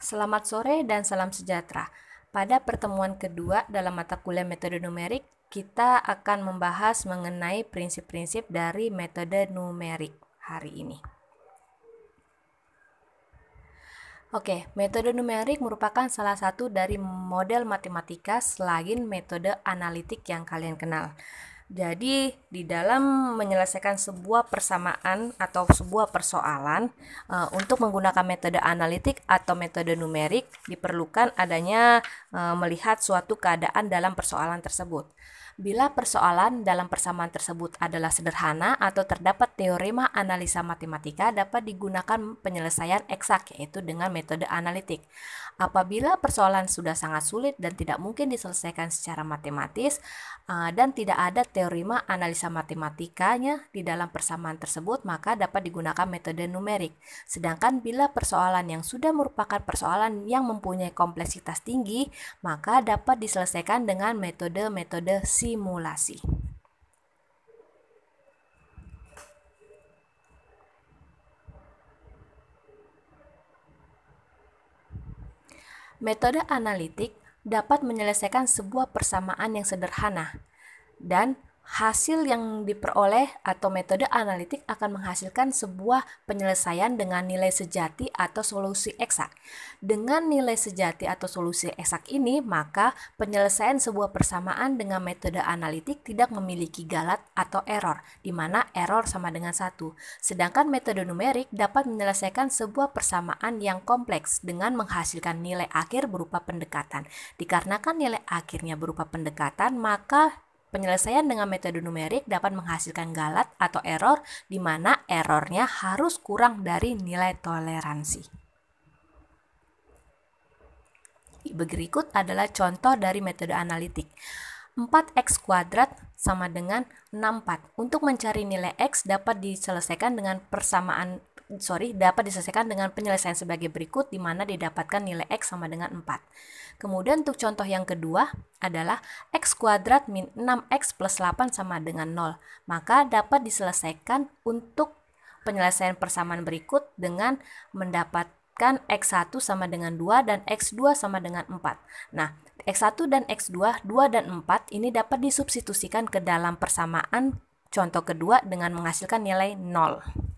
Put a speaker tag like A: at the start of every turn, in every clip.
A: Selamat sore dan salam sejahtera. Pada pertemuan kedua dalam mata kuliah metode numerik, kita akan membahas mengenai prinsip-prinsip dari metode numerik hari ini. Oke, metode numerik merupakan salah satu dari model matematika selain metode analitik yang kalian kenal. Jadi, di dalam menyelesaikan sebuah persamaan atau sebuah persoalan, untuk menggunakan metode analitik atau metode numerik, diperlukan adanya melihat suatu keadaan dalam persoalan tersebut. Bila persoalan dalam persamaan tersebut adalah sederhana atau terdapat teorema analisa matematika, dapat digunakan penyelesaian eksak, yaitu dengan metode analitik. Apabila persoalan sudah sangat sulit dan tidak mungkin diselesaikan secara matematis, dan tidak ada teorema analisa matematikanya di dalam persamaan tersebut, maka dapat digunakan metode numerik. Sedangkan bila persoalan yang sudah merupakan persoalan yang mempunyai kompleksitas tinggi, maka dapat diselesaikan dengan metode-metode simulasi. Metode analitik dapat menyelesaikan sebuah persamaan yang sederhana, dan hasil yang diperoleh atau metode analitik akan menghasilkan sebuah penyelesaian dengan nilai sejati atau solusi eksak. Dengan nilai sejati atau solusi eksak ini, maka penyelesaian sebuah persamaan dengan metode analitik tidak memiliki galat atau error, di mana error sama dengan 1. Sedangkan metode numerik dapat menyelesaikan sebuah persamaan yang kompleks dengan menghasilkan nilai akhir berupa pendekatan. Dikarenakan nilai akhirnya berupa pendekatan, maka penyelesaian dengan metode numerik dapat menghasilkan galat atau error, di mana errornya harus kurang dari nilai toleransi. Berikut adalah contoh dari metode analitik. 4x kuadrat sama dengan 64. Untuk mencari nilai x dapat diselesaikan dengan penyelesaian sebagai berikut, di mana didapatkan nilai x sama dengan 4. Kemudian untuk contoh yang kedua adalah x kuadrat min 6x plus 8 sama dengan 0. Maka dapat diselesaikan untuk penyelesaian persamaan berikut dengan mendapatkan x1 sama dengan 2 dan x2 sama dengan 4. Nah, x1 dan x2, 2 dan 4 ini dapat disubstitusikan ke dalam persamaan contoh kedua dengan menghasilkan nilai 0.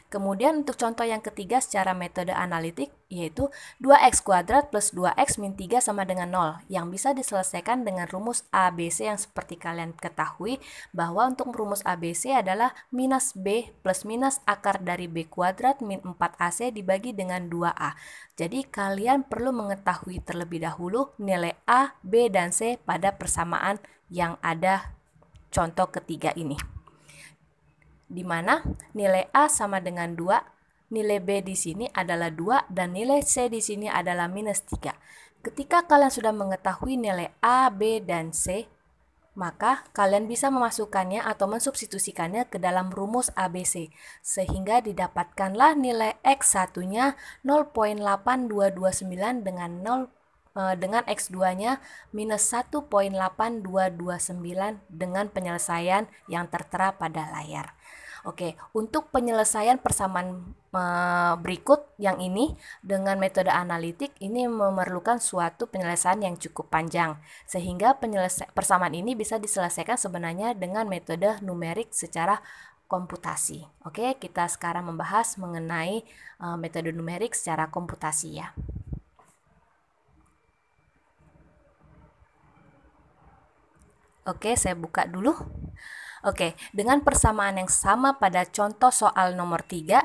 A: Kemudian untuk contoh yang ketiga secara metode analitik, yaitu 2x kuadrat plus 2x min 3 sama dengan 0, yang bisa diselesaikan dengan rumus ABC yang seperti kalian ketahui, bahwa untuk rumus ABC adalah minus B plus minus akar dari B kuadrat min 4AC dibagi dengan 2A. Jadi kalian perlu mengetahui terlebih dahulu nilai A, B, dan C pada persamaan yang ada contoh ketiga ini, di mana nilai A sama dengan 2, nilai B di sini adalah 2, dan nilai C di sini adalah minus 3. Ketika kalian sudah mengetahui nilai A, B, dan C, maka kalian bisa memasukkannya atau mensubstitusikannya ke dalam rumus ABC, sehingga didapatkanlah nilai X1-nya 0.8229 dengan X2-nya minus 1.8229 dengan penyelesaian yang tertera pada layar. Oke, untuk penyelesaian persamaan berikut yang ini dengan metode analitik ini memerlukan suatu penyelesaian yang cukup panjang, sehingga persamaan ini bisa diselesaikan sebenarnya dengan metode numerik secara komputasi. Oke, kita sekarang membahas mengenai metode numerik secara komputasi ya. Oke, saya buka dulu. Oke, dengan persamaan yang sama pada contoh soal nomor 3,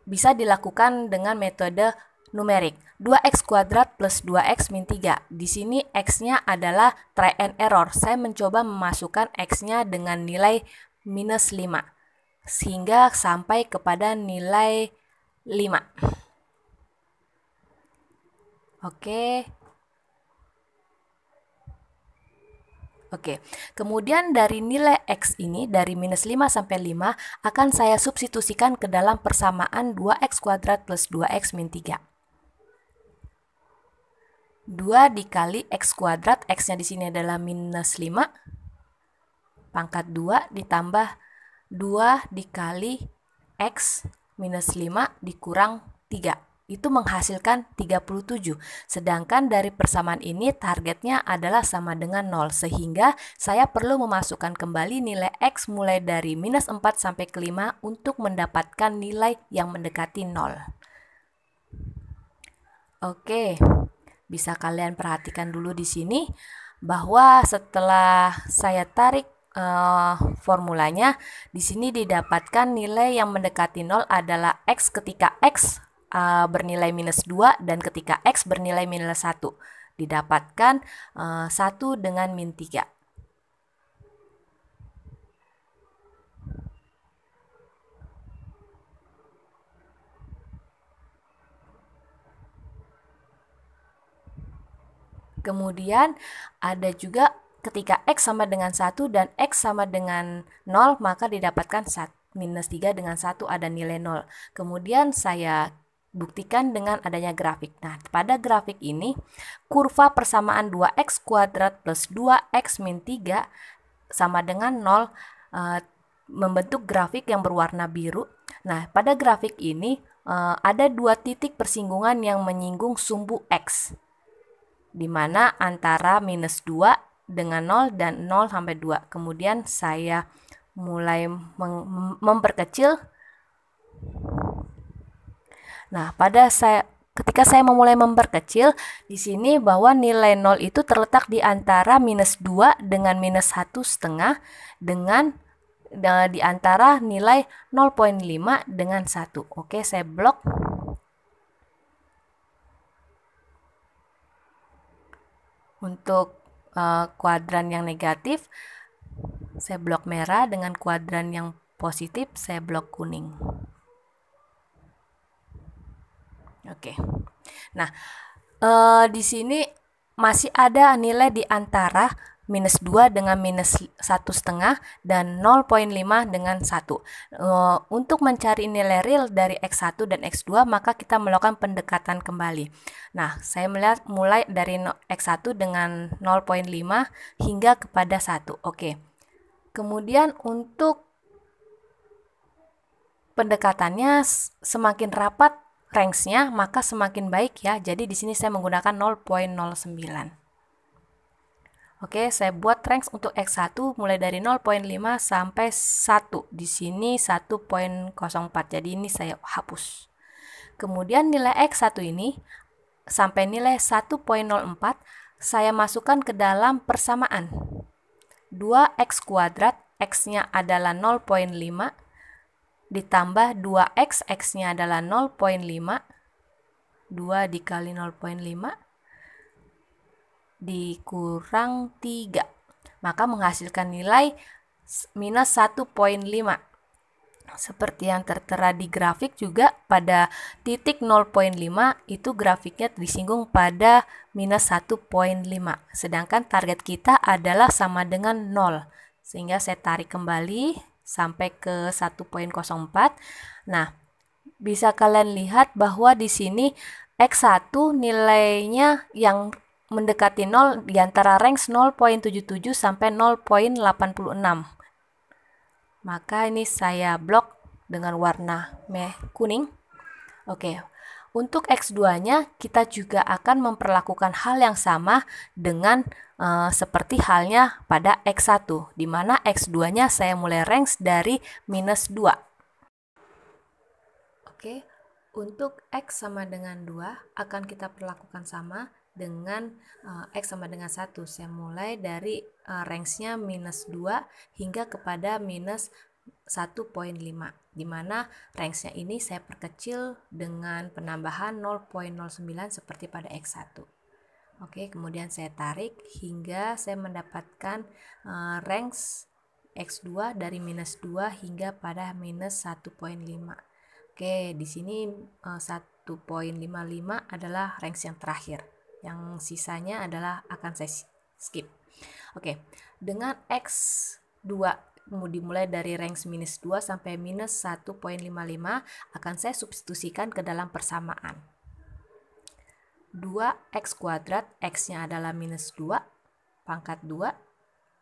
A: bisa dilakukan dengan metode numerik. 2x kuadrat plus 2x min 3. Di sini x-nya adalah try and error. Saya mencoba memasukkan x-nya dengan nilai minus 5, sehingga sampai kepada nilai 5. Oke, kemudian dari nilai X ini, dari minus 5 sampai 5, akan saya substitusikan ke dalam persamaan 2x kuadrat plus 2x min 3. 2 dikali X kuadrat, X-nya di sini adalah minus 5, pangkat 2 ditambah 2 dikali X minus 5 dikurang 3. itu menghasilkan 37. Sedangkan dari persamaan ini targetnya adalah sama dengan 0, sehingga saya perlu memasukkan kembali nilai X mulai dari minus 4 sampai ke 5 untuk mendapatkan nilai yang mendekati 0. Oke, bisa kalian perhatikan dulu di sini bahwa setelah saya tarik formulanya, di sini didapatkan nilai yang mendekati 0 adalah X ketika X bernilai minus 2 dan ketika X bernilai minus 1. Didapatkan 1 dengan min 3. Kemudian ada juga ketika X sama dengan 1 dan X sama dengan 0, maka didapatkan minus 3 dengan 1 ada nilai 0. Kemudian saya buktikan dengan adanya grafik. Nah, pada grafik ini, kurva persamaan 2x kuadrat plus 2x min 3 sama dengan 0 membentuk grafik yang berwarna biru. Nah, pada grafik ini ada dua titik persinggungan yang menyinggung sumbu X, di mana antara minus 2 dengan 0 dan 0 sampai 2. Kemudian saya mulai memperkecil. Nah, ketika saya memulai memperkecil, di sini bahwa nilai 0 itu terletak di antara minus 2 dengan minus 1,5 dengan di antara nilai 0,5 dengan 1. Oke, saya blok. Untuk kuadran yang negatif, saya blok merah, dengan kuadran yang positif, saya blok kuning. Oke. Nah, di sini masih ada nilai di antara minus 2 dengan minus 1,5 dan 0,5 dengan 1. Untuk mencari nilai real dari X1 dan X2, maka kita melakukan pendekatan kembali. Nah, saya melihat mulai dari X1 dengan 0,5 hingga kepada 1. Oke. Kemudian untuk pendekatannya semakin rapat range-nya, maka semakin baik ya. Jadi di sini saya menggunakan 0,09. Oke, saya buat range untuk X1 mulai dari 0,5 sampai 1. Di sini 1,04. Jadi ini saya hapus. Kemudian nilai X1 ini sampai nilai 1,04 saya masukkan ke dalam persamaan. 2x kuadrat, X-nya adalah 0,5 ditambah 2x, X-nya adalah 0,5. 2 dikali 0,5 dikurang 3, maka menghasilkan nilai minus 1,5. Seperti yang tertera di grafik juga, pada titik 0,5 itu grafiknya disinggung pada minus 1,5, sedangkan target kita adalah sama dengan 0, sehingga saya tarik kembali sampai ke 1,04. Nah, bisa kalian lihat bahwa di sini X1 nilainya yang mendekati 0 di antara range 0,77 sampai 0,86. Maka ini saya blok dengan warna kuning. Oke. Untuk X2-nya kita juga akan memperlakukan hal yang sama dengan seperti halnya pada X1, di mana X2-nya saya mulai range dari minus 2. Oke, untuk X sama dengan 2 akan kita perlakukan sama dengan X sama dengan 1. Saya mulai dari range-nya minus 2 hingga kepada minus 1,5, di mana range-nya ini saya perkecil dengan penambahan 0,09 seperti pada X1. Oke, kemudian saya tarik hingga saya mendapatkan range X2 dari minus 2 hingga pada minus 1,5. Oke, di sini 1,55 adalah range yang terakhir. Yang sisanya adalah akan saya skip. Oke, dengan X2 dimulai dari range minus 2 sampai minus 1,55 akan saya substitusikan ke dalam persamaan. 2x kuadrat, X-nya adalah minus 2 pangkat 2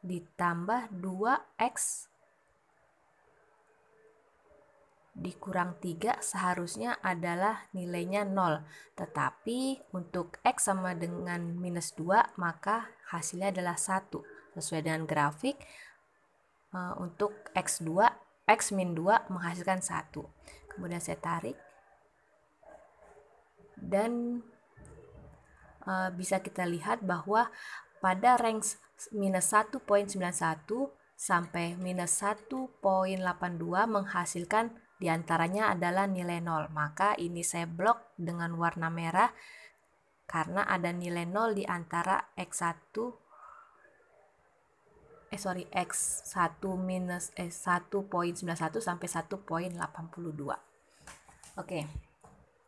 A: ditambah 2x dikurang 3 seharusnya adalah nilainya 0. Tetapi untuk X sama dengan minus 2 maka hasilnya adalah 1. Sesuai dengan grafik, untuk X2, X min 2 menghasilkan 1. Kemudian saya tarik. Dan bisa kita lihat bahwa pada range minus 1.91 sampai minus 1.82 menghasilkan diantaranya adalah nilai 0. Maka ini saya blok dengan warna merah karena ada nilai 0 di antara X1 minus 1.91 sampai 1.82. Oke.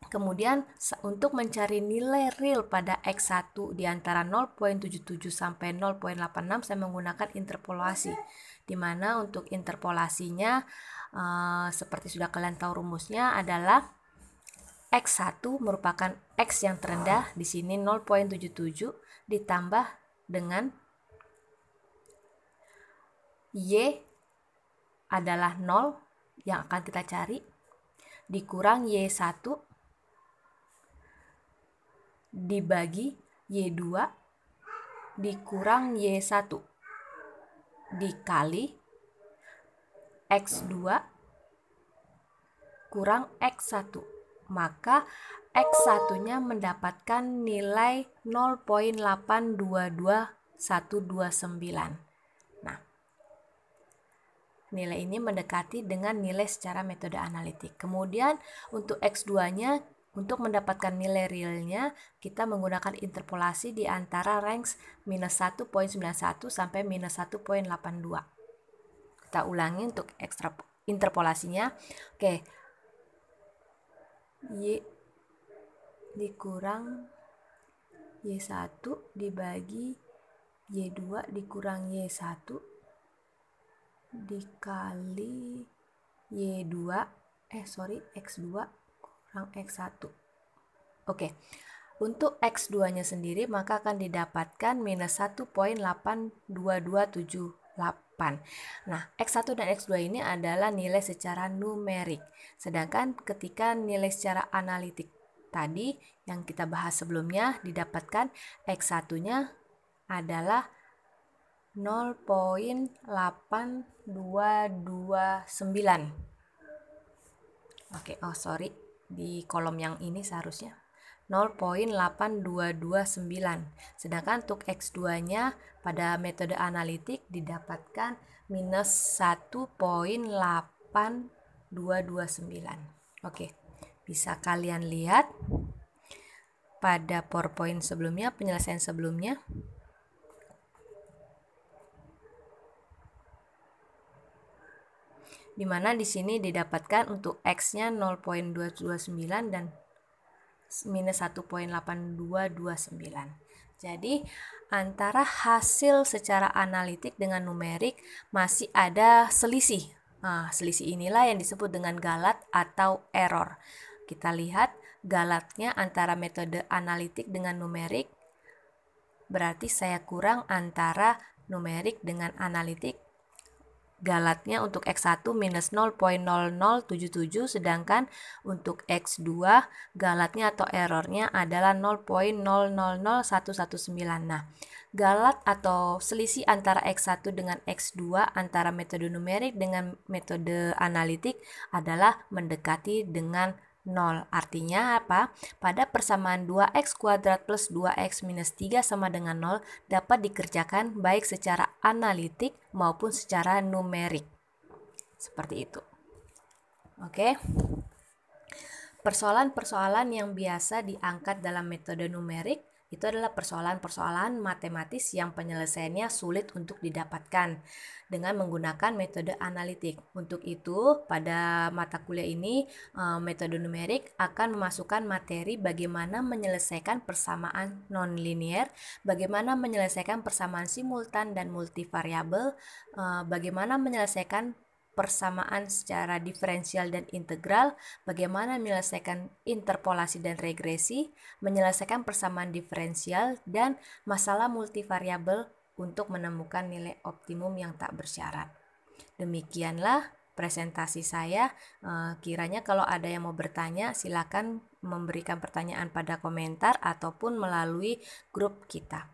A: Kemudian untuk mencari nilai real pada X1 di antara 0.77 sampai 0.86 saya menggunakan interpolasi. Di mana untuk interpolasinya seperti sudah kalian tahu rumusnya adalah X1 merupakan X yang terendah, di sini 0.77 ditambah dengan Y adalah 0 yang akan kita cari, dikurang Y1 dibagi Y2 dikurang Y1 dikali X2 kurang X1, maka X1 nya mendapatkan nilai 0.822129. Nah, nilai ini mendekati dengan nilai secara metode analitik. Kemudian untuk X2 nya, untuk mendapatkan nilai realnya, kita menggunakan interpolasi di antara range minus 1.91 sampai minus 1.82. Kita ulangi untuk interpolasinya. Oke. Y dikurang Y1 dibagi Y2 dikurang Y1 dikali X2 kurang X1. Oke. Untuk X2 nya sendiri maka akan didapatkan minus 1.82278. Nah, X1 dan X2 ini adalah nilai secara numerik. Sedangkan ketika nilai secara analitik tadi yang kita bahas sebelumnya didapatkan X1 nya adalah 0.8229. Oke, di kolom yang ini seharusnya 0.8229. Sedangkan untuk X2 nya pada metode analitik didapatkan minus 1.8229. Oke, bisa kalian lihat pada PowerPoint sebelumnya, penyelesaian sebelumnya. Dimana di sini didapatkan untuk X-nya 0.229 dan minus 1.8229. Jadi antara hasil secara analitik dengan numerik masih ada selisih. Selisih inilah yang disebut dengan galat atau error. Kita lihat galatnya antara metode analitik dengan numerik, berarti saya kurang antara numerik dengan analitik. Galatnya untuk X1 minus 0.0077, sedangkan untuk X2 galatnya atau errornya adalah 0.000119. Nah, galat atau selisih antara X1 dengan X2 antara metode numerik dengan metode analitik adalah mendekati dengan 0. Artinya apa? Pada persamaan 2x kuadrat plus 2x minus 3 sama dengan 0 dapat dikerjakan baik secara analitik maupun secara numerik. Seperti itu. Oke. Persoalan-persoalan yang biasa diangkat dalam metode numerik itu adalah persoalan-persoalan matematis yang penyelesaiannya sulit untuk didapatkan dengan menggunakan metode analitik. Untuk itu, pada mata kuliah ini, metode numerik akan memasukkan materi bagaimana menyelesaikan persamaan nonlinear, bagaimana menyelesaikan persamaan simultan dan multivariabel, bagaimana menyelesaikan persamaan secara diferensial dan integral, bagaimana menyelesaikan interpolasi dan regresi, menyelesaikan persamaan diferensial, dan masalah multivariabel untuk menemukan nilai optimum yang tak bersyarat. Demikianlah presentasi saya. Kiranya kalau ada yang mau bertanya, silakan memberikan pertanyaan pada komentar ataupun melalui grup kita.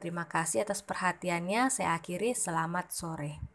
A: Terima kasih atas perhatiannya. Saya akhiri. Selamat sore.